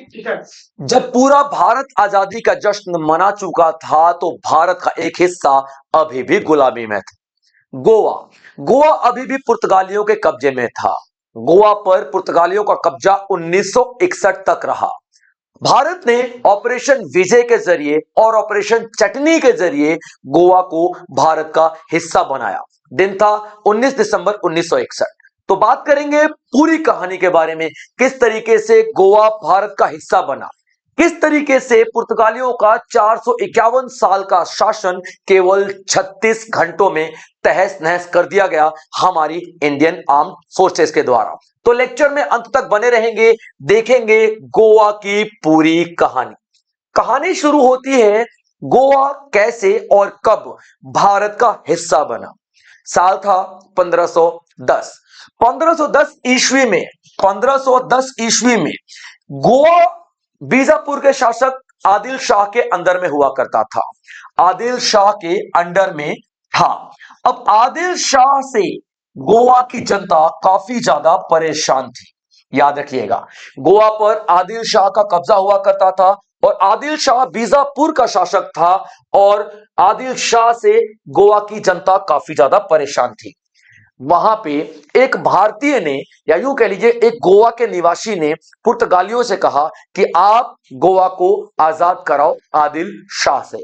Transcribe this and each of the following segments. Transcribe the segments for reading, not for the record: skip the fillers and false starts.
जब पूरा भारत आजादी का जश्न मना चुका था तो भारत का एक हिस्सा अभी भी गुलामी में था। गोवा। गोवा अभी भी पुर्तगालियों के कब्जे में था। गोवा पर पुर्तगालियों का कब्जा 1961 तक रहा। भारत ने ऑपरेशन विजय के जरिए और ऑपरेशन चटनी के जरिए गोवा को भारत का हिस्सा बनाया। दिन था 19 दिसंबर 1961। तो बात करेंगे पूरी कहानी के बारे में, किस तरीके से गोवा भारत का हिस्सा बना, किस तरीके से पुर्तगालियों का 451 साल का शासन केवल 36 घंटों में तहस नहस कर दिया गया हमारी इंडियन आर्म फोर्सेस के द्वारा। तो लेक्चर में अंत तक बने रहेंगे, देखेंगे गोवा की पूरी कहानी। कहानी शुरू होती है गोवा कैसे और कब भारत का हिस्सा बना। साल था 1510। 1510 ईस्वी में 1510 ईस्वी में गोवा बीजापुर के शासक आदिल शाह के अंदर में हुआ करता था। आदिल शाह के अंडर में था। अब आदिल शाह से गोवा की जनता काफी ज्यादा परेशान थी। याद रखिएगा, गोवा पर आदिल शाह का कब्जा हुआ करता था और आदिल शाह बीजापुर का शासक था और आदिल शाह से गोवा की जनता काफी ज्यादा परेशान थी। वहां पे एक भारतीय ने, या यूं कह लीजिए एक गोवा के निवासी ने पुर्तगालियों से कहा कि आप गोवा को आजाद कराओ आदिल शाह से।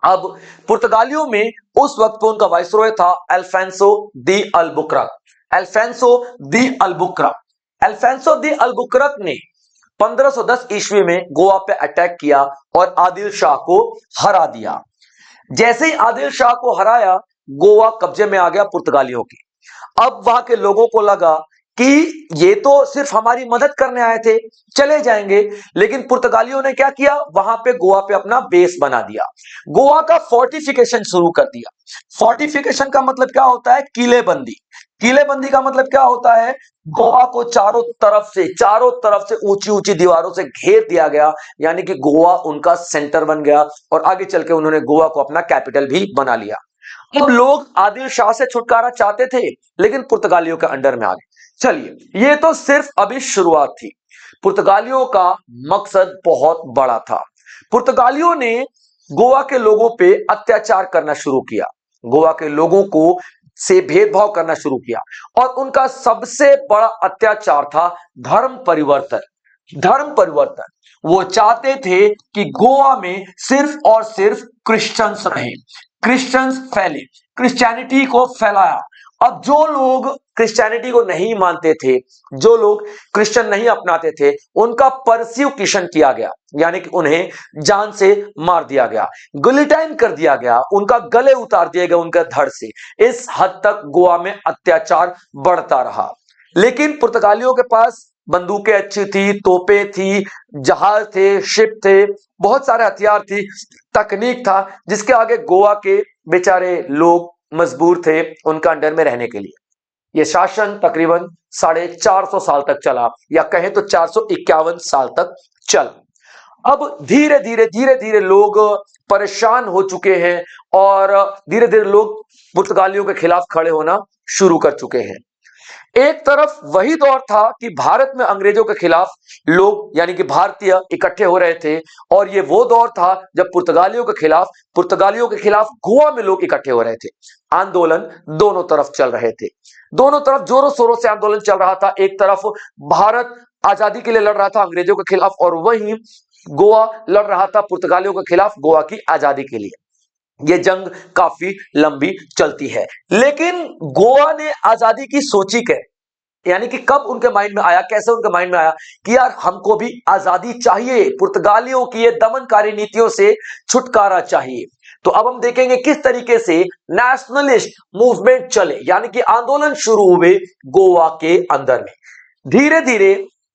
अब पुर्तगालियों में उस वक्त उनका वाइसरॉय था अल्फांसो दी अल्बुकरक। अल्फांसो दी अल्बुकरक अल्फांसो दी अल्बुकरक ने 1510 ईस्वी में गोवा पे अटैक किया और आदिल शाह को हरा दिया। जैसे ही आदिल शाह को हराया, गोवा कब्जे में आ गया पुर्तगालियों की। अब वहां के लोगों को लगा कि ये तो सिर्फ हमारी मदद करने आए थे, चले जाएंगे। लेकिन पुर्तगालियों ने क्या किया, वहां पे गोवा पे अपना बेस बना दिया, गोवा का फोर्टिफिकेशन शुरू कर दिया। फोर्टिफिकेशन का मतलब क्या होता है, किलेबंदी। किलेबंदी का मतलब क्या होता है, गोवा को चारों तरफ से ऊंची ऊंची दीवारों से घेर दिया गया, यानी कि गोवा उनका सेंटर बन गया और आगे चल के उन्होंने गोवा को अपना कैपिटल भी बना लिया। अब लोग आदिल शाह से छुटकारा चाहते थे लेकिन पुर्तगालियों के अंडर में आ गए। चलिए, ये तो सिर्फ अभी शुरुआत थी। पुर्तगालियों का मकसद बहुत बड़ा था। पुर्तगालियों ने गोवा के लोगों पे अत्याचार करना शुरू किया, गोवा के लोगों को से भेदभाव करना शुरू किया और उनका सबसे बड़ा अत्याचार था धर्म परिवर्तन। धर्म परिवर्तन। वो चाहते थे कि गोवा में सिर्फ और सिर्फ क्रिश्चियंस रहे, क्रिश्चियंस फैले, क्रिश्चियनिटी को फैलाया। अब जो लोग क्रिश्चियनिटी को नहीं मानते थे, जो लोग क्रिश्चियन नहीं अपनाते थे, उनका परसिक्यूशन किया गया, यानी कि उन्हें जान से मार दिया गया, गिलोटाइन कर दिया गया, उनका गले उतार दिए गए उनका धड़ से। इस हद तक गोवा में अत्याचार बढ़ता रहा। लेकिन पुर्तगालियों के पास बंदूकें अच्छी थी, तोपें थी, जहाज थे, शिप थे, बहुत सारे हथियार थी, तकनीक था, जिसके आगे गोवा के बेचारे लोग मजबूर थे उनका अंडर में रहने के लिए। यह शासन तकरीबन 450 साल तक चला, या कहें तो 451 साल तक चला। अब धीरे धीरे लोग परेशान हो चुके हैं और धीरे धीरे लोग पुर्तगालियों के खिलाफ खड़े होना शुरू कर चुके हैं। एक तरफ वही दौर था कि भारत में अंग्रेजों के खिलाफ लोग, यानी कि भारतीय, इकट्ठे हो रहे थे और ये वो दौर था जब पुर्तगालियों के खिलाफ गोवा में लोग इकट्ठे हो रहे थे। आंदोलन दोनों तरफ चल रहे थे, दोनों तरफ जोरों शोरों से आंदोलन चल रहा था। एक तरफ भारत आजादी के लिए लड़ रहा था अंग्रेजों के खिलाफ और वहीं गोवा लड़ रहा था पुर्तगालियों के खिलाफ गोवा की आजादी के लिए। यह जंग काफी लंबी चलती है, लेकिन गोवा ने आजादी की सोची के, यानी कि कब उनके माइंड में आया, कैसे उनके माइंड में आया कि यार हमको भी आजादी चाहिए, पुर्तगालियों की ये दमनकारी नीतियों से छुटकारा चाहिए। तो अब हम देखेंगे किस तरीके से नेशनलिस्ट मूवमेंट चले, यानी कि आंदोलन शुरू हुए गोवा के अंदर में। धीरे धीरे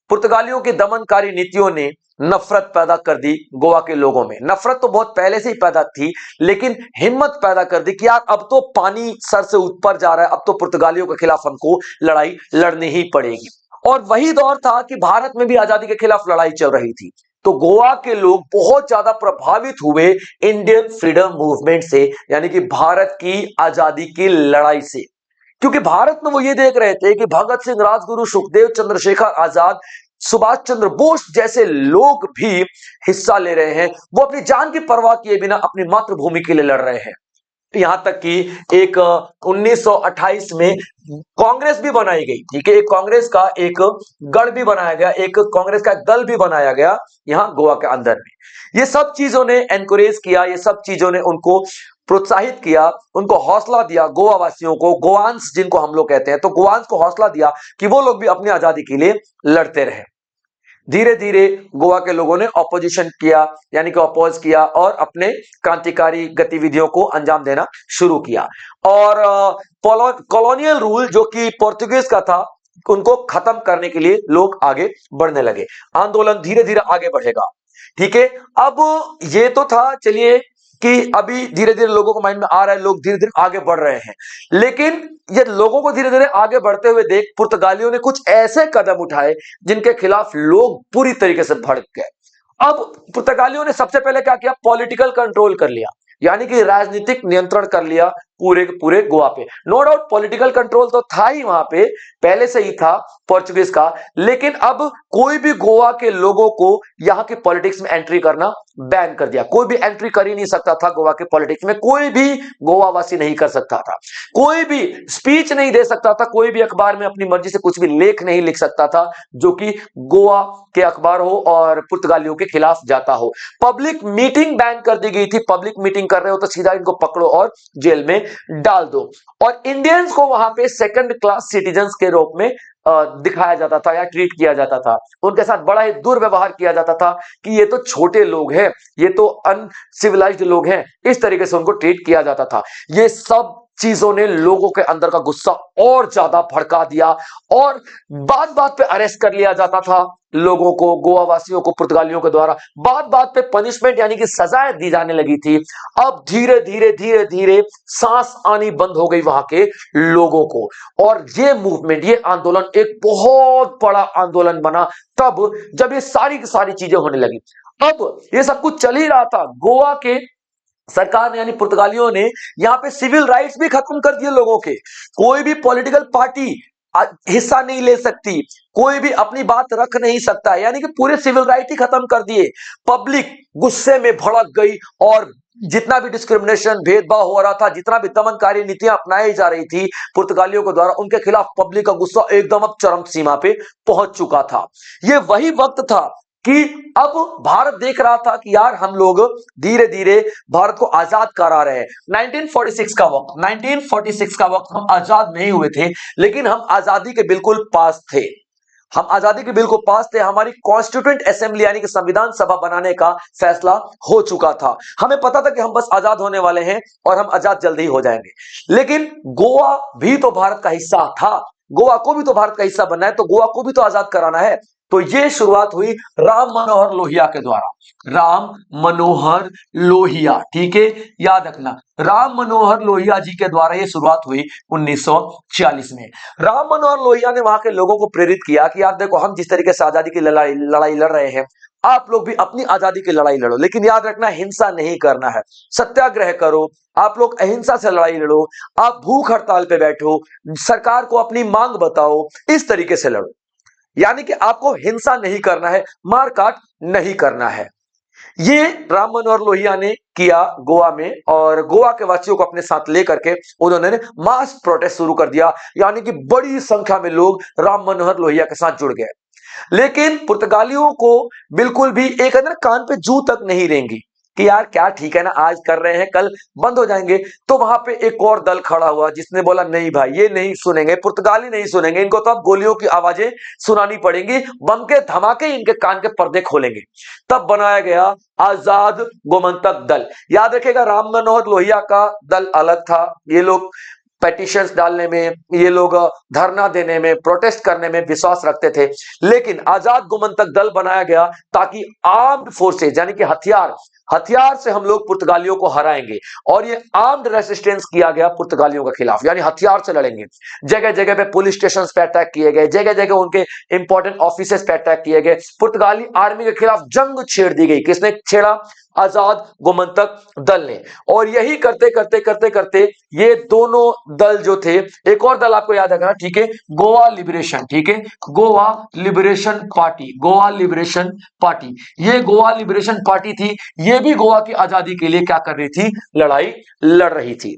पुर्तगालियों की दमनकारी नीतियों ने नफरत पैदा कर दी गोवा के लोगों में। नफरत तो बहुत पहले से ही पैदा थी, लेकिन हिम्मत पैदा कर दी कि यार अब तो पानी सर से ऊपर जा रहा है, अब तो पुर्तगालियों के खिलाफ हमको लड़ाई लड़नी ही पड़ेगी। और वही दौर था कि भारत में भी आजादी के खिलाफ लड़ाई चल रही थी। तो गोवा के लोग बहुत ज्यादा प्रभावित हुए इंडियन फ्रीडम मूवमेंट से, यानी कि भारत की आजादी की लड़ाई से। क्योंकि भारत में वो ये देख रहे थे कि भगत सिंह, राजगुरु, सुखदेव, चंद्रशेखर आजाद सुभाष चंद्र बोस जैसे लोग भी हिस्सा ले रहे हैं। वो अपनी जान की परवाह किए बिना अपनी मातृभूमि के लिए लड़ रहे हैं। यहां तक कि एक 1928 में कांग्रेस भी बनाई गई। ठीक है, एक कांग्रेस का एक गढ़ भी बनाया गया, एक कांग्रेस का दल भी बनाया गया यहां गोवा के अंदर में। ये सब चीजों ने एनकरेज किया, ये सब चीजों ने उनको प्रोत्साहित किया, उनको हौसला दिया, गोवा वासियों को, गोवांस जिनको हम लोग कहते हैं, तो गोवांस को हौसला दिया कि वो लोग भी अपनी आजादी के लिए लड़ते रहे। धीरे धीरे गोवा के लोगों ने ऑपोजिशन किया, यानी कि अपोज किया और अपने क्रांतिकारी गतिविधियों को अंजाम देना शुरू किया। और कॉलोनियल रूल जो कि पोर्तुगीज का था, उनको खत्म करने के लिए लोग आगे बढ़ने लगे। आंदोलन धीरे धीरे आगे बढ़ेगा। ठीक है, अब ये तो था, चलिए, कि अभी धीरे धीरे लोगों को माइंड में आ रहा है, लोग धीरे धीरे आगे बढ़ रहे हैं। लेकिन ये लोगों को धीरे धीरे आगे बढ़ते हुए देख पुर्तगालियों ने कुछ ऐसे कदम उठाए जिनके खिलाफ लोग पूरी तरीके से भड़क गए। अब पुर्तगालियों ने सबसे पहले क्या किया, पॉलिटिकल कंट्रोल कर लिया, यानी कि राजनीतिक नियंत्रण कर लिया पूरे पूरे गोवा पे। नो डाउट पॉलिटिकल कंट्रोल तो था ही, वहां पे पहले से ही था पोर्चुगीज का, लेकिन अब कोई भी गोवा के लोगों को यहां की पॉलिटिक्स में एंट्री करना बैन कर दिया। कोई भी एंट्री कर ही नहीं सकता था गोवा के पॉलिटिक्स में, कोई भी गोवावासी नहीं कर सकता था, कोई भी स्पीच नहीं दे सकता था, कोई भी अखबार में अपनी मर्जी से कुछ भी लेख नहीं लिख सकता था जो कि गोवा के अखबार हो और पुर्तगालियों के खिलाफ जाता हो। पब्लिक मीटिंग बैन कर दी गई थी, पब्लिक मीटिंग कर रहे हो तो सीधा इनको पकड़ो और जेल में डाल दो। और इंडियंस को वहां पे सेकंड क्लास सिटीजन्स के रूप में दिखाया जाता था या ट्रीट किया जाता था। उनके साथ बड़ा ही दुर्व्यवहार किया जाता था कि ये तो छोटे लोग हैं, ये तो अनसिविलाइज्ड लोग हैं, इस तरीके से उनको ट्रीट किया जाता था। ये सब चीजों ने लोगों के अंदर का गुस्सा और ज्यादा भड़का दिया और बात बात पे अरेस्ट कर लिया जाता था लोगों को, गोवा वासियों को पुर्तगालियों के द्वारा। बात बात पे पनिशमेंट यानी कि सजाएं दी जाने लगी थी। अब धीरे धीरे धीरे धीरे सांस आनी बंद हो गई वहां के लोगों को, और ये मूवमेंट, ये आंदोलन एक बहुत बड़ा आंदोलन बना तब जब ये सारी की सारी चीजें होने लगी। अब ये सब कुछ चल ही रहा था, गोवा के सरकार ने यानी पुर्तगालियों ने यहां पे सिविल राइट्स भी खत्म कर दिए लोगों के। कोई भी पॉलिटिकल पार्टी हिस्सा नहीं ले सकती, कोई भी अपनी बात रख नहीं सकता, यानी कि पूरे सिविल राइट ही खत्म कर दिए। पब्लिक गुस्से में भड़क गई और जितना भी डिस्क्रिमिनेशन, भेदभाव हो रहा था, जितना भी दमनकारी नीतियां अपनाई जा रही थी पुर्तगालियों के द्वारा, उनके खिलाफ पब्लिक का गुस्सा एकदम अब चरम सीमा पे पहुंच चुका था। यह वही वक्त था कि अब भारत देख रहा था कि यार हम लोग धीरे धीरे भारत को आजाद करा रहे हैं। 1946 का वक्त, 1946 का वक्त हम आजाद नहीं हुए थे, लेकिन हम आजादी के बिल्कुल पास थे। हम आजादी के बिल्कुल पास थे। हमारी कॉन्स्टिट्यूएंट असेंबली यानी कि संविधान सभा बनाने का फैसला हो चुका था। हमें पता था कि हम बस आजाद होने वाले हैं और हम आजाद जल्दी ही हो जाएंगे। लेकिन गोवा भी तो भारत का हिस्सा था, गोवा को भी तो भारत का हिस्सा बनना है, तो गोवा को भी तो आजाद कराना है। तो ये शुरुआत हुई राम मनोहर लोहिया के द्वारा। राम मनोहर लोहिया, ठीक है, याद रखना, राम मनोहर लोहिया जी के द्वारा ये शुरुआत हुई 1940 में। राम मनोहर लोहिया ने वहां के लोगों को प्रेरित किया कि यार देखो, हम जिस तरीके से आजादी की लड़ाई लड़ रहे हैं, आप लोग भी अपनी आजादी की लड़ाई लड़ो, लेकिन याद रखना हिंसा नहीं करना है, सत्याग्रह करो, आप लोग अहिंसा से लड़ाई लड़ो, आप भूख हड़ताल पे बैठो, सरकार को अपनी मांग बताओ, इस तरीके से लड़ो। यानी कि आपको हिंसा नहीं करना है, मारकाट नहीं करना है। ये राम मनोहर लोहिया ने किया गोवा में, और गोवा के वासियों को अपने साथ लेकर के उन्होंने मास प्रोटेस्ट शुरू कर दिया, यानी कि बड़ी संख्या में लोग राम मनोहर लोहिया के साथ जुड़ गए। लेकिन पुर्तगालियों को बिल्कुल भी एक अंदर कान पे जू तक नहीं रेंगी कि यार क्या ठीक है ना, आज कर रहे हैं कल बंद हो जाएंगे। तो वहां पे एक और दल खड़ा हुआ जिसने बोला नहीं भाई, ये नहीं सुनेंगे, पुर्तगाली नहीं सुनेंगे, इनको तो अब गोलियों की आवाजें सुनानी पड़ेंगी, बम के धमाके इनके कान के पर्दे खोलेंगे। तब बनाया गया आजाद गोमंतक दल। याद रखिएगा, राम मनोहर लोहिया का दल अलग था, ये लोग पेटिशंस डालने में, ये लोग धरना देने में, प्रोटेस्ट करने में विश्वास रखते थे। लेकिन आजाद गोमंतक दल बनाया गया ताकि आर्म्ड फोर्सेज यानी कि हथियार से हम लोग पुर्तगालियों को हराएंगे, और ये आर्म्ड रेसिस्टेंस किया गया पुर्तगालियों के खिलाफ, यानी हथियार से लड़ेंगे। जगह जगह पे पुलिस स्टेशन पे अटैक किए गए, जगह जगह उनके इंपॉर्टेंट ऑफिसेस पे अटैक किए गए, पुर्तगाली आर्मी के खिलाफ जंग छेड़ दी गई। किसने छेड़ा? आजाद गोमंतक दल ने। और यही करते करते करते करते ये दोनों दल जो थे, एक और दल आपको याद रखना, ठीक है, गोवा लिबरेशन, ठीक है, Goa liberation party, Goa liberation party, ये गोवा लिबरेशन पार्टी थी, ये भी गोवा की आजादी के लिए क्या कर रही थी, लड़ाई लड़ रही थी।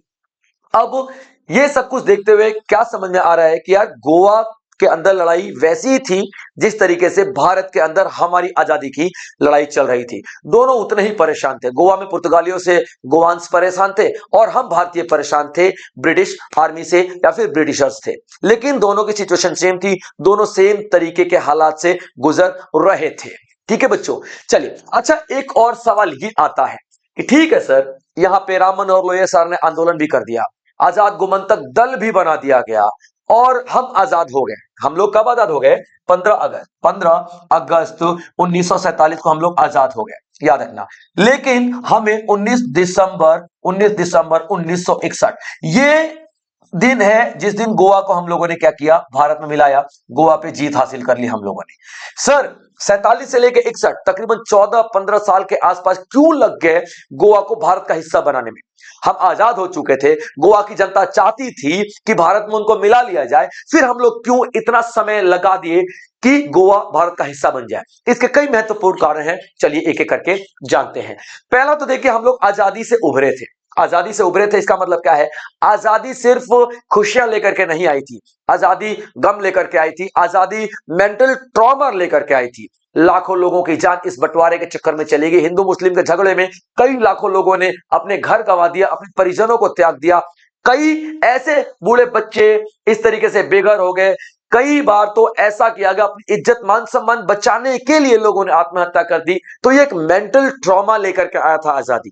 अब ये सब कुछ देखते हुए क्या समझ में आ रहा है कि यार गोवा के अंदर लड़ाई वैसी ही थी जिस तरीके से भारत के अंदर हमारी आजादी की लड़ाई चल रही थी। दोनों उतने ही परेशान थे। गोवा में पुर्तगालियों से गोवांस परेशान थे और हम भारतीय परेशान थे ब्रिटिश आर्मी से या फिर ब्रिटिशर्स थे। लेकिन दोनों की सिचुएशन सेम थी, दोनों सेम तरीके के हालात से गुजर रहे थे। ठीक है बच्चों, चलिए अच्छा एक और सवाल ये आता है कि ठीक है सर, यहां पे रामन और लोहिया सर ने आंदोलन भी कर दिया, आजाद गोमंतक दल भी बना दिया गया और हम आजाद हो गए। हम लोग कब आजाद हो गए? 15 अगस्त 1947 को हम लोग आजाद हो गए, याद रखना। लेकिन हमें 19 दिसंबर 1961 ये दिन है जिस दिन गोवा को हम लोगों ने क्या किया, भारत में मिलाया, गोवा पे जीत हासिल कर ली हम लोगों ने। सर 47 से लेकर 61 तकरीबन 14-15 साल के आसपास क्यों लग गए गोवा को भारत का हिस्सा बनाने में? हम आजाद हो चुके थे, गोवा की जनता चाहती थी कि भारत में उनको मिला लिया जाए, फिर हम लोग क्यों इतना समय लगा दिए कि गोवा भारत का हिस्सा बन जाए? इसके कई महत्वपूर्ण कारण हैं, चलिए एक एक करके जानते हैं। पहला तो देखिए, हम लोग आजादी से उभरे थे। आजादी से उभरे थे इसका मतलब क्या है? आजादी सिर्फ खुशियां लेकर के नहीं आई थी, आजादी गम लेकर के आई थी, आजादी मेंटल ट्रॉमा लेकर के आई थी। लाखों लोगों की जान इस बंटवारे के चक्कर में चली गई। हिंदू मुस्लिम के झगड़े में कई लाखों लोगों ने अपने घर गंवा दिया, अपने परिजनों को त्याग दिया। कई ऐसे बूढ़े बच्चे इस तरीके से बेघर हो गए। कई बार तो ऐसा किया गया, अपनी इज्जत मान सम्मान बचाने के लिए लोगों ने आत्महत्या कर दी। तो ये एक मेंटल ट्रॉमा लेकर के आया था आजादी।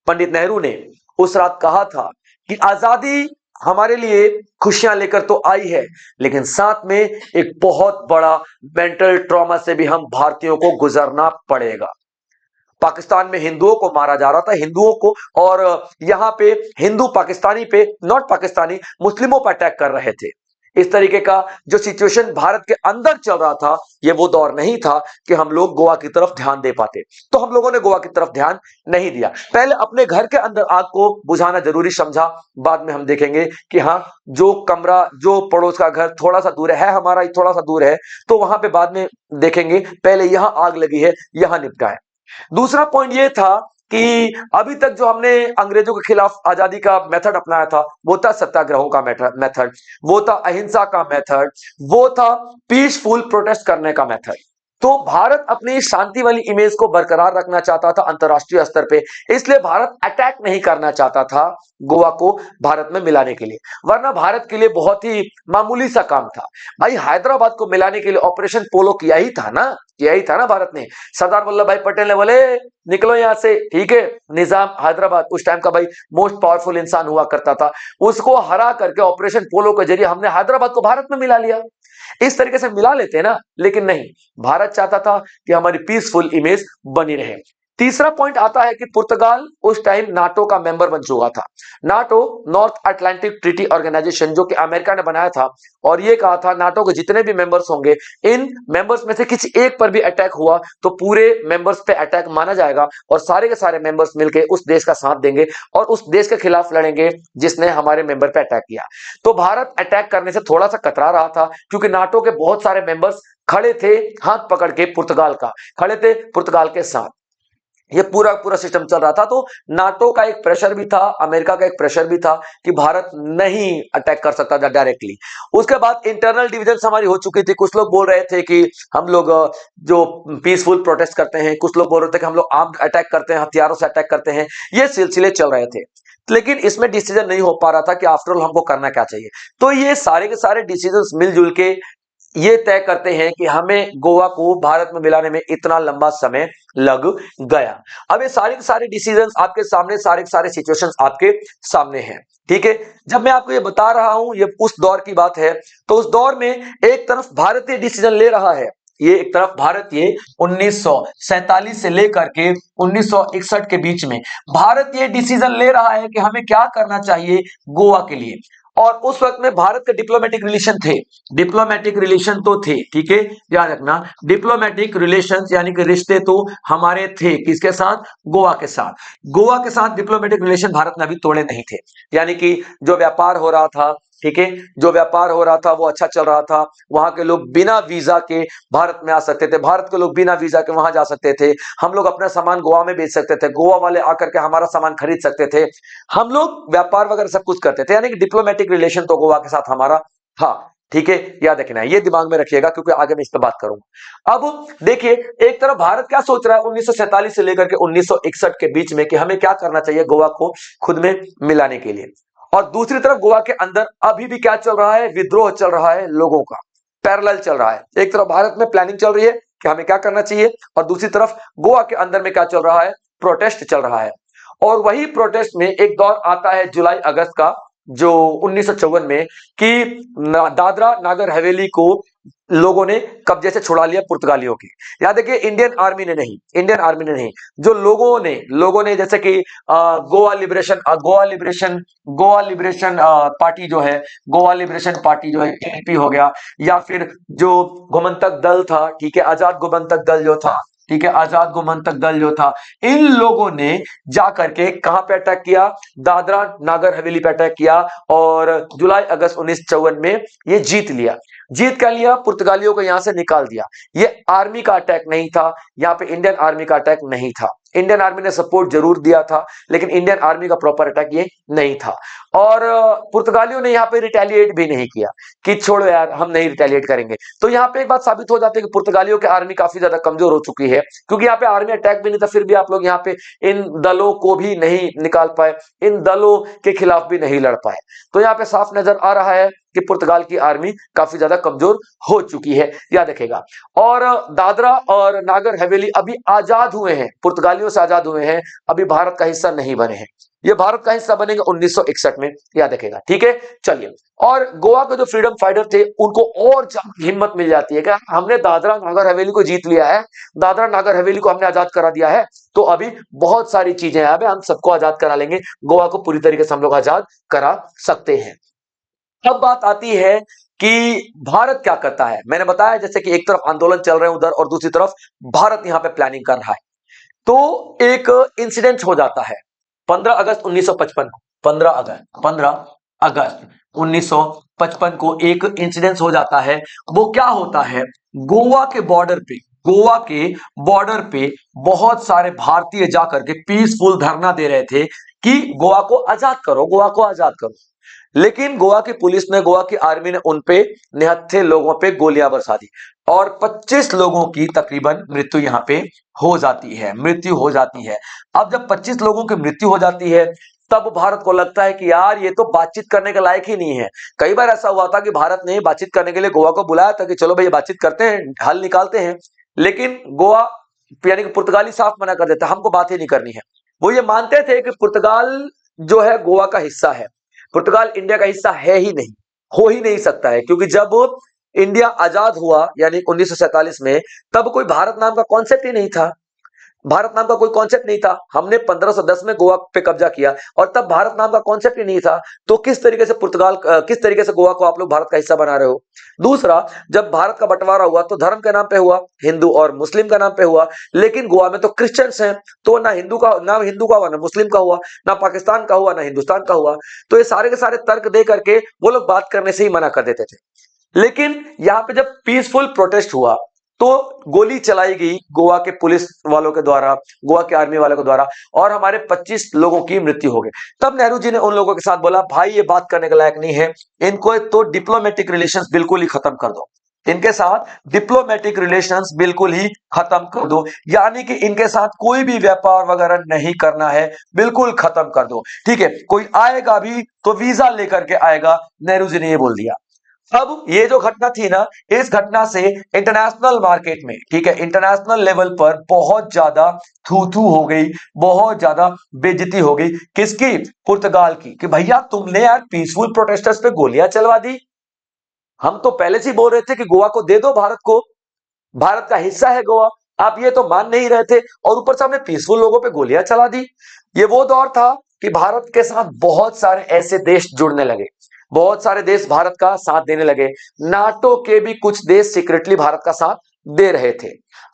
पंडित नेहरू ने उस रात कहा था कि आजादी हमारे लिए खुशियां लेकर तो आई है, लेकिन साथ में एक बहुत बड़ा मेंटल ट्रॉमा से भी हम भारतीयों को गुजरना पड़ेगा। पाकिस्तान में हिंदुओं को मारा जा रहा था, हिंदुओं को, और यहां पे हिंदू पाकिस्तानी पे, नॉट पाकिस्तानी, मुस्लिमों पर अटैक कर रहे थे। इस तरीके का जो सिचुएशन भारत के अंदर चल रहा था, ये वो दौर नहीं था कि हम लोग गोवा की तरफ ध्यान दे पाते। तो हम लोगों ने गोवा की तरफ ध्यान नहीं दिया। पहले अपने घर के अंदर आग को बुझाना जरूरी समझा, बाद में हम देखेंगे कि हाँ, जो कमरा, जो पड़ोस का घर थोड़ा सा दूर है, हमारा ही थोड़ा सा दूर है, तो वहां पे बाद में देखेंगे, पहले यहां आग लगी है, यहां निपटाएं। दूसरा पॉइंट ये था कि अभी तक जो हमने अंग्रेजों के खिलाफ आजादी का मेथड अपनाया था, वो था सत्याग्रहों का मेथड, वो था अहिंसा का मेथड, वो था पीसफुल प्रोटेस्ट करने का मेथड। तो भारत अपनी शांति वाली इमेज को बरकरार रखना चाहता था अंतरराष्ट्रीय स्तर पे, इसलिए भारत अटैक नहीं करना चाहता था गोवा को भारत में मिलाने के लिए। वरना भारत के लिए बहुत ही मामूली सा काम था। भाई हैदराबाद को मिलाने के लिए ऑपरेशन पोलो किया ही था ना, किया ही था ना भारत ने। सरदार वल्लभ भाई पटेल ने बोले निकलो यहां से, ठीक है। निजाम हैदराबाद उस टाइम का भाई मोस्ट पावरफुल इंसान हुआ करता था, उसको हरा करके ऑपरेशन पोलो के जरिए हमने हैदराबाद को भारत में मिला लिया। इस तरीके से मिला लेते ना, लेकिन नहीं, भारत चाहता था कि हमारी पीसफुल इमेज बनी रहे। तीसरा पॉइंट आता है कि पुर्तगाल उस टाइम नाटो का मेंबर बन चुका था। NATO North Atlantic Treaty Organisation, जो कि अमेरिका ने बनाया था, और ये कहा था नाटो के जितने भी मेंबर्स होंगे, इन मेंबर्स में से किसी एक पर भी अटैक हुआ तो पूरे मेंबर्स पे अटैक माना जाएगा और सारे के सारे मेंबर्स मिलकर उस देश का साथ देंगे और उस देश के खिलाफ लड़ेंगे जिसने हमारे मेंबर पे अटैक किया। तो भारत अटैक करने से थोड़ा सा कतरा रहा था, क्योंकि नाटो के बहुत सारे मेंबर्स खड़े थे हाथ पकड़ के, पुर्तगाल का खड़े थे पुर्तगाल के साथ। ये पूरा पूरा सिस्टम चल रहा था। तो नाटो का एक प्रेशर भी था, अमेरिका का एक प्रेशर भी था कि भारत नहीं अटैक कर सकता था डायरेक्टली। उसके बाद इंटरनल डिविजन हमारी हो चुकी थी। कुछ लोग बोल रहे थे कि हम लोग जो पीसफुल प्रोटेस्ट करते हैं, कुछ लोग बोल रहे थे कि हम लोग आर्म्ड अटैक करते हैं, हथियारों से अटैक करते हैं। ये सिलसिले चल रहे थे, लेकिन इसमें डिसीजन नहीं हो पा रहा था कि आफ्टर ऑल हमको करना क्या चाहिए। तो ये सारे के सारे डिसीजंस मिलजुल के ये तय करते हैं कि हमें गोवा को भारत में मिलाने में इतना लंबा समय लग गया। अब ये सारे के सारे डिसीजंस आपके सामने, सारे के सारे सिचुएशंस आपके सामने हैं, ठीक है। जब मैं आपको ये बता रहा हूं, ये उस दौर की बात है, तो उस दौर में एक तरफ भारतीय डिसीजन ले रहा है, ये एक तरफ भारतीय 1947 से लेकर के 1961 के बीच में भारत ये डिसीजन ले रहा है कि हमें क्या करना चाहिए गोवा के लिए। और उस वक्त में भारत के डिप्लोमेटिक रिलेशन थे, डिप्लोमेटिक रिलेशन तो थे, ठीक है, याद रखना, डिप्लोमेटिक रिलेशंस यानी कि रिश्ते तो हमारे थे, किसके साथ, गोवा के साथ। गोवा के साथ डिप्लोमेटिक रिलेशन भारत ने अभी तोड़े नहीं थे, यानी कि जो व्यापार हो रहा था, ठीक है, जो व्यापार हो रहा था वो अच्छा चल रहा था, वहां के लोग बिना वीजा के भारत में आ सकते थे, भारत के लोग बिना वीजा के वहां जा सकते थे, हम लोग अपना सामान गोवा में बेच सकते थे, गोवा वाले आकर के हमारा सामान खरीद सकते थे, हम लोग व्यापार वगैरह सब कुछ करते थे, यानी कि डिप्लोमेटिक रिलेशन तो गोवा के साथ हमारा था, ठीक है, याद रखना है, ये दिमाग में रखिएगा क्योंकि आगे मैं इस पर बात करूंगा। अब देखिए, एक तरफ भारत क्या सोच रहा है 1947 से लेकर के 1961 के बीच में कि हमें क्या करना चाहिए गोवा को खुद में मिलाने के लिए, और दूसरी तरफ गोवा के अंदर अभी भी क्या चल रहा है, विद्रोह चल रहा है लोगों का, पैरेलल चल रहा है, एक तरफ भारत में प्लानिंग चल रही है कि हमें क्या करना चाहिए, और दूसरी तरफ गोवा के अंदर में क्या चल रहा है, प्रोटेस्ट चल रहा है। और वही प्रोटेस्ट में एक दौर आता है जुलाई अगस्त का, जो 1954 में, कि दादरा नागर हवेली को लोगों ने कब्जे से छुड़ा लिया पुर्तगालियों की। याद देखिए, इंडियन आर्मी ने नहीं, इंडियन आर्मी ने नहीं, जो लोगों ने जैसे कि गोवा लिबरेशन पार्टी जो है, गोवा लिबरेशन पार्टी जो है, एलपी हो गया, या फिर जो गोमंतक दल था, ठीक है, आजाद गोमंतक दल जो था, ठीक है, आजाद गोमंतक दल जो था, इन लोगों ने जाकर के कहां पे अटैक किया, दादरा नागर हवेली पे अटैक किया, और जुलाई अगस्त 1954 में ये जीत लिया। जीत कर लिया, पुर्तगालियों को यहां से निकाल दिया। ये आर्मी का अटैक नहीं था, यहां पे इंडियन आर्मी का अटैक नहीं था, इंडियन आर्मी ने सपोर्ट जरूर दिया था, लेकिन इंडियन आर्मी का प्रॉपर अटैक ये नहीं था। और पुर्तगालियों ने यहाँ पे रिटेलिएट भी नहीं किया कि छोड़ो यार हम नहीं रिटेलिएट करेंगे। तो यहाँ पे एक बात साबित हो जाती है कि पुर्तगालियों की आर्मी काफी ज्यादा कमजोर हो चुकी है, क्योंकि यहाँ पे आर्मी अटैक भी नहीं था, फिर भी आप लोग यहाँ पे इन दलों को भी नहीं निकाल पाए, इन दलों के खिलाफ भी नहीं लड़ पाए। तो यहाँ पे साफ नजर आ रहा है कि पुर्तगाल की आर्मी काफी ज्यादा कमजोर हो चुकी है, याद रखेगा। और दादरा और नागर हवेली अभी आजाद हुए हैं, पुर्तगालियों से आजाद हुए हैं, अभी भारत का हिस्सा नहीं बने हैं, ये भारत का हिस्सा बनेंगे 1961 में, याद रखेगा, ठीक है। चलिए, और गोवा के जो फ्रीडम फाइटर थे उनको और ज्यादा हिम्मत मिल जाती है कि हमने दादरा नागर हवेली को जीत लिया है, दादरा नागर हवेली को हमने आजाद करा दिया है, तो अभी बहुत सारी चीजें हैं, अभी हम सबको आजाद करा लेंगे, गोवा को पूरी तरीके से हम लोग आजाद करा सकते हैं। अब बात आती है कि भारत क्या करता है। मैंने बताया जैसे कि एक तरफ आंदोलन चल रहे हैं उधर, और दूसरी तरफ भारत यहां पे प्लानिंग कर रहा है। तो एक इंसिडेंट हो जाता है 15 अगस्त 1955 को, 15 अगस्त 1955 को एक इंसिडेंस हो जाता है। वो क्या होता है, गोवा के बॉर्डर पे, गोवा के बॉर्डर पे बहुत सारे भारतीय जाकर के पीसफुल धरना दे रहे थे कि गोवा को आजाद करो, गोवा को आजाद करो। लेकिन गोवा की पुलिस ने, गोवा की आर्मी ने उन पे, निहत्थे लोगों पे गोलियां बरसा दी, और 25 लोगों की तकरीबन मृत्यु यहां पे हो जाती है, मृत्यु हो जाती है। अब जब 25 लोगों की मृत्यु हो जाती है, तब भारत को लगता है कि यार ये तो बातचीत करने के लायक ही नहीं है। कई बार ऐसा हुआ था कि भारत ने बातचीत करने के लिए गोवा को बुलाया था कि चलो भाई बातचीत करते हैं, हल निकालते हैं, लेकिन गोवा यानी कि पुर्तगाली साफ मना कर देता, हमको बात ही नहीं करनी है। वो ये मानते थे कि पुर्तगाल जो है गोवा का हिस्सा है, पुर्तगाल इंडिया का हिस्सा है ही नहीं, हो ही नहीं सकता है, क्योंकि जब इंडिया आजाद हुआ यानी 1947 में, तब कोई भारत नाम का कॉन्सेप्ट ही नहीं था, भारत नाम का कोई कॉन्सेप्ट नहीं था। हमने 1510 में गोवा पे कब्जा किया, और तब भारत नाम का कॉन्सेप्ट ही नहीं था। तो किस तरीके से किस तरीके से गोवा को आप लोग भारत का हिस्सा बना रहे हो। दूसरा, जब भारत का बंटवारा हुआ तो धर्म के नाम पे हुआ, हिंदू और मुस्लिम का नाम पे हुआ, लेकिन गोवा में तो क्रिश्चियंस हैं, तो ना हिंदू का हुआ, ना मुस्लिम का हुआ, ना पाकिस्तान का हुआ, ना हिंदुस्तान का हुआ। तो ये सारे के सारे तर्क दे करके वो लोग बात करने से ही मना कर देते थे। लेकिन यहां पे जब पीसफुल प्रोटेस्ट हुआ तो गोली चलाई गई गोवा के पुलिस वालों के द्वारा, गोवा के आर्मी वालों के द्वारा, और हमारे 25 लोगों की मृत्यु हो गई। तब नेहरू जी ने उन लोगों के साथ बोला, भाई ये बात करने के लायक नहीं है, इनको तो डिप्लोमेटिक रिलेशंस बिल्कुल ही खत्म कर दो, इनके साथ डिप्लोमेटिक रिलेशंस बिल्कुल ही खत्म कर दो, यानी कि इनके साथ कोई भी व्यापार वगैरह नहीं करना है, बिल्कुल खत्म कर दो, ठीक है। कोई आएगा भी तो वीजा लेकर के आएगा, नेहरू जी ने ये बोल दिया। अब ये जो घटना थी ना, इस घटना से इंटरनेशनल मार्केट में, ठीक है, इंटरनेशनल लेवल पर बहुत ज्यादा थू थू हो गई, बहुत ज्यादा बेइज्जती हो गई, किसकी, पुर्तगाल की, कि भैया तुमने यार पीसफुल प्रोटेस्टर्स पे गोलियां चलवा दी। हम तो पहले से ही बोल रहे थे कि गोवा को दे दो भारत को, भारत का हिस्सा है गोवा, आप ये तो मान नहीं रहे थे, और ऊपर से हमने पीसफुल लोगों पे गोलियां चला दी। ये वो दौर था कि भारत के साथ बहुत सारे ऐसे देश जुड़ने लगे, बहुत सारे देश भारत का साथ देने लगे। नाटो के भी कुछ देश सीक्रेटली भारत का साथ दे रहे थे।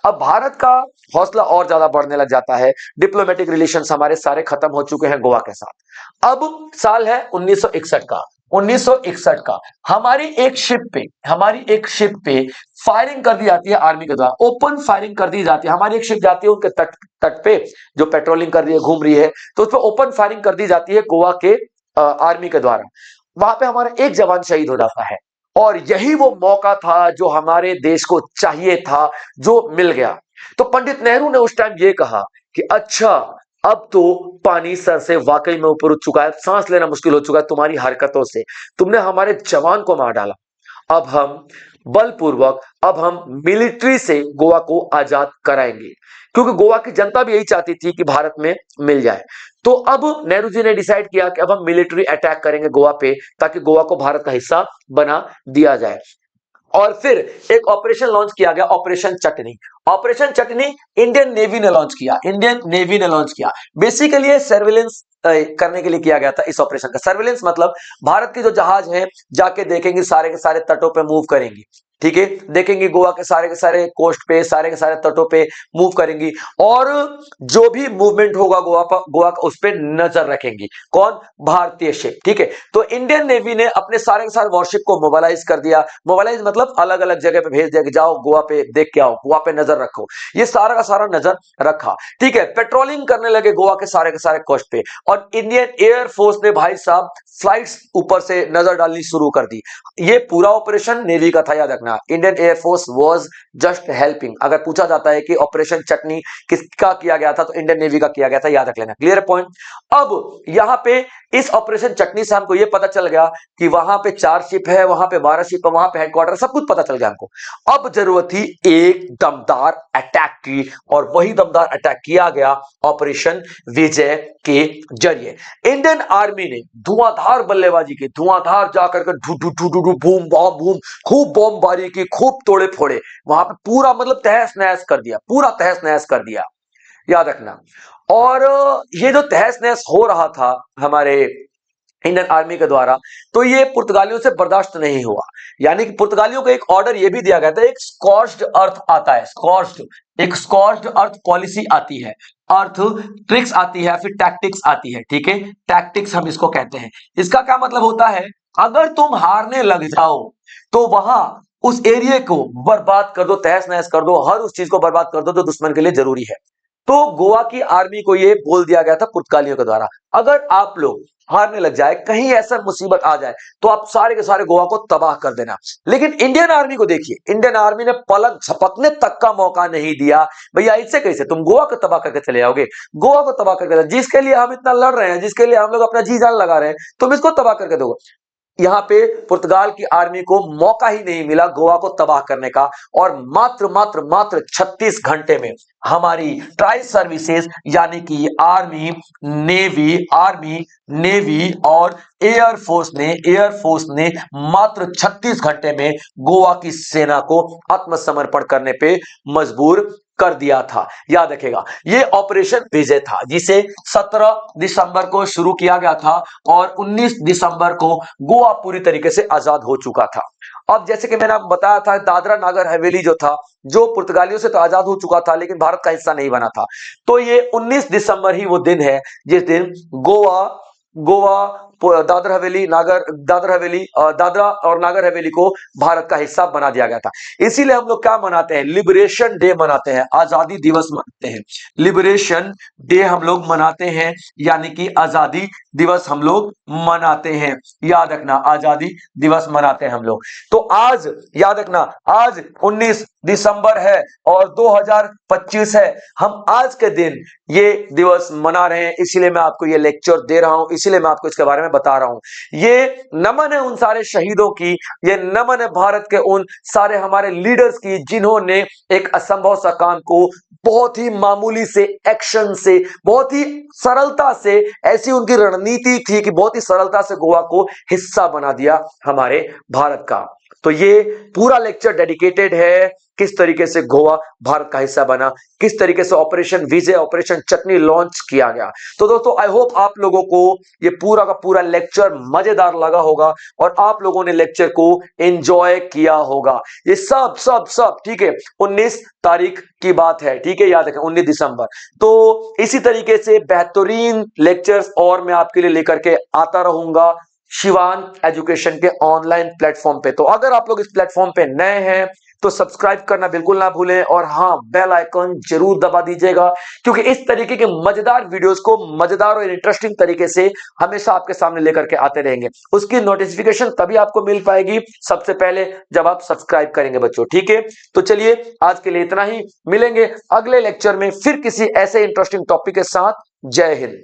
अब भारत का हौसला और ज्यादा बढ़ने लग जाता है। डिप्लोमेटिक रिलेशंस हमारे सारे खत्म हो चुके हैं गोवा के साथ। अब साल है 1961 का। 1961 का हमारी एक शिप पे फायरिंग कर दी जाती है आर्मी के द्वारा। ओपन फायरिंग कर दी जाती है। हमारी एक शिप जाती है उनके तट तट पे, जो पेट्रोलिंग कर रही है, घूम रही है, तो उस पर ओपन फायरिंग कर दी जाती है गोवा के आर्मी के द्वारा। वहां पे हमारा एक जवान शहीद हो जाता है। और यही वो मौका था जो हमारे देश को चाहिए था, जो मिल गया। तो पंडित नेहरू ने उस टाइम ये कहा कि अच्छा, अब तो पानी सर से वाकई में ऊपर उठ चुका है, सांस लेना मुश्किल हो चुका है तुम्हारी हरकतों से। तुमने हमारे जवान को मार डाला। अब हम बलपूर्वक, अब हम मिलिट्री से गोवा को आजाद कराएंगे, क्योंकि गोवा की जनता भी यही चाहती थी कि भारत में मिल जाए। तो अब नेहरू जी ने डिसाइड किया कि अब हम मिलिट्री अटैक करेंगे गोवा पे, ताकि गोवा को भारत का हिस्सा बना दिया जाए। और फिर एक ऑपरेशन लॉन्च किया गया, ऑपरेशन चटनी। ऑपरेशन चटनी इंडियन नेवी ने लॉन्च किया। इंडियन नेवी ने लॉन्च किया। बेसिकली सर्विलेंस करने के लिए किया गया था इस ऑपरेशन का। सर्विलेंस मतलब भारत के जो जहाज हैं जाके देखेंगे, सारे के सारे तटों पे मूव करेंगी, ठीक है, देखेंगे गोवा के सारे कोस्ट पे, सारे के सारे तटों पे मूव करेंगी, और जो भी मूवमेंट होगा गोवा का, उस पे नजर रखेंगी। कौन? भारतीय शिप, ठीक है। तो इंडियन नेवी ने अपने सारे के सारे वॉरशिप को मोबालाइज कर दिया। मोबालाइज मतलब अलग अलग जगह पे भेज दिया कि जाओ गोवा पे देख के आओ, गोवा पे नजर रखो। ये सारा का सारा नजर रखा, ठीक है। पेट्रोलिंग करने लगे गोवा के सारे कोस्ट पे। और इंडियन एयरफोर्स ने भाई साहब फ्लाइट्स ऊपर से नजर डालनी शुरू कर दी। ये पूरा ऑपरेशन नेवी का था, याद रखना। Indian air force was just helping. अगर पूछा जाता है कि ऑपरेशन चटनी किसका किया गया था, तो इंडियन नेवी का किया गया था, याद रख लेना। Clear point. अब यहां पे इस ऑपरेशन चटनी से हमको यह पता चल गया कि वहां पे 4 शिप है, वहां पे 12 शिप है, वहां पे हेडक्वार्टर, सब कुछ पता चल गया हमको। अब जरूरत थी एक दमदार अटैक की, और वही दमदार अटैक किया गया ऑपरेशन विजय के जरिए। इंडियन आर्मी ने धुआंधार बल्लेबाजी की, धुआंधार जाकर के ढू ढू ढू ढू ढू, बूम बॉम बूम, खूब बमबारी की, खूब तोड़े फोड़े, वहां पे पूरा मतलब तहस नहस कर दिया, पूरा तहस नहस कर दिया, याद रखना। और ये जो तहस नहस हो रहा था हमारे इंडियन आर्मी के द्वारा, तो ये पुर्तगालियों से बर्दाश्त नहीं हुआ। यानी कि पुर्तगालियों को एक ऑर्डर ये भी दिया गया था, एक स्कॉर्च्ड अर्थ आता है, एक स्कॉर्च्ड अर्थ पॉलिसी आती है, अर्थ ट्रिक्स आती है, फिर टैक्टिक्स आती है, ठीक है। टैक्टिक्स हम इसको कहते हैं। इसका क्या मतलब होता है? अगर तुम हारने लग जाओ तो वहां उस एरिया को बर्बाद कर दो, तहस नहस कर दो, हर उस चीज को बर्बाद कर दो जो दुश्मन के लिए जरूरी है। तो गोवा की आर्मी को यह बोल दिया गया था पुर्तगालियों के द्वारा, अगर आप लोग हारने लग जाए, कहीं ऐसा मुसीबत आ जाए, तो आप सारे के सारे गोवा को तबाह कर देना। लेकिन इंडियन आर्मी को देखिए, इंडियन आर्मी ने पलक झपकने तक का मौका नहीं दिया। भैया इससे कैसे तुम गोवा को तबाह करके चले जाओगे? गोवा को तबाह करके, जिसके लिए हम इतना लड़ रहे हैं, जिसके लिए हम लोग अपना जी जान लगा रहे हैं, तुम इसको तबाह करके दोगे? यहां पे पुर्तगाल की आर्मी को मौका ही नहीं मिला गोवा को तबाह करने का। और मात्र मात्र मात्र 36 घंटे में हमारी ट्राई सर्विसेज, यानी कि आर्मी नेवी और एयरफोर्स ने मात्र 36 घंटे में गोवा की सेना को आत्मसमर्पण करने पे मजबूर कर दिया था। याद रखेगा, यह ऑपरेशन विजय था, जिसे 17 दिसंबर को शुरू किया गया था, और 19 दिसंबर को गोवा पूरी तरीके से आजाद हो चुका था। अब जैसे कि मैंने आपको बताया था, दादरा नागर हवेली जो था, जो पुर्तगालियों से तो आजाद हो चुका था, लेकिन भारत का हिस्सा नहीं बना था। तो ये 19 दिसंबर ही वो दिन है जिस दिन गोवा गोवा दादरा और नागर हवेली को भारत का हिस्सा बना दिया गया था। इसीलिए हम लोग क्या मनाते हैं? लिबरेशन डे मनाते हैं, आजादी दिवस मनाते हैं। लिबरेशन डे हम लोग मनाते हैं, यानी कि आजादी दिवस हम लोग मनाते हैं। याद रखना, आजादी दिवस मनाते हैं हम लोग। तो आज याद रखना, आज 19 दिसंबर है और 2025 है। हम आज के दिन ये दिवस मना रहे हैं, इसीलिए मैं आपको ये लेक्चर दे रहा हूं, इसीलिए मैं आपको इसके बारे में बता रहा हूं। ये नमन है उन सारे शहीदों की, ये नमन है भारत के उन सारे हमारे लीडर्स की, जिन्होंने एक असंभव सा काम को बहुत ही मामूली से एक्शन से, बहुत ही सरलता से, ऐसी उनकी रणनीति थी कि बहुत ही सरलता से गोवा को हिस्सा बना दिया हमारे भारत का। तो ये पूरा लेक्चर डेडिकेटेड है किस तरीके से गोवा भारत का हिस्सा बना, किस तरीके से ऑपरेशन विजय, ऑपरेशन चटनी लॉन्च किया गया। तो दोस्तों आई होप आप लोगों को ये पूरा का पूरा लेक्चर मजेदार लगा होगा और आप लोगों ने लेक्चर को एंजॉय किया होगा। ये सब सब सब ठीक है, 19 तारीख की बात है, ठीक है, याद रखें 19 दिसंबर। तो इसी तरीके से बेहतरीन लेक्चर्स और मैं आपके लिए लेकर के आता रहूंगा शिवान एजुकेशन के ऑनलाइन प्लेटफॉर्म पे। तो अगर आप लोग इस प्लेटफॉर्म पे नए हैं तो सब्सक्राइब करना बिल्कुल ना भूलें और हां बेल आइकन जरूर दबा दीजिएगा, क्योंकि इस तरीके के मजेदार वीडियोस को मजेदार और इंटरेस्टिंग तरीके से हमेशा आपके सामने लेकर के आते रहेंगे। उसकी नोटिफिकेशन तभी आपको मिल पाएगी सबसे पहले जब आप सब्सक्राइब करेंगे बच्चों, ठीक है। तो चलिए आज के लिए इतना ही, मिलेंगे अगले लेक्चर में फिर किसी ऐसे इंटरेस्टिंग टॉपिक के साथ। जय हिंद।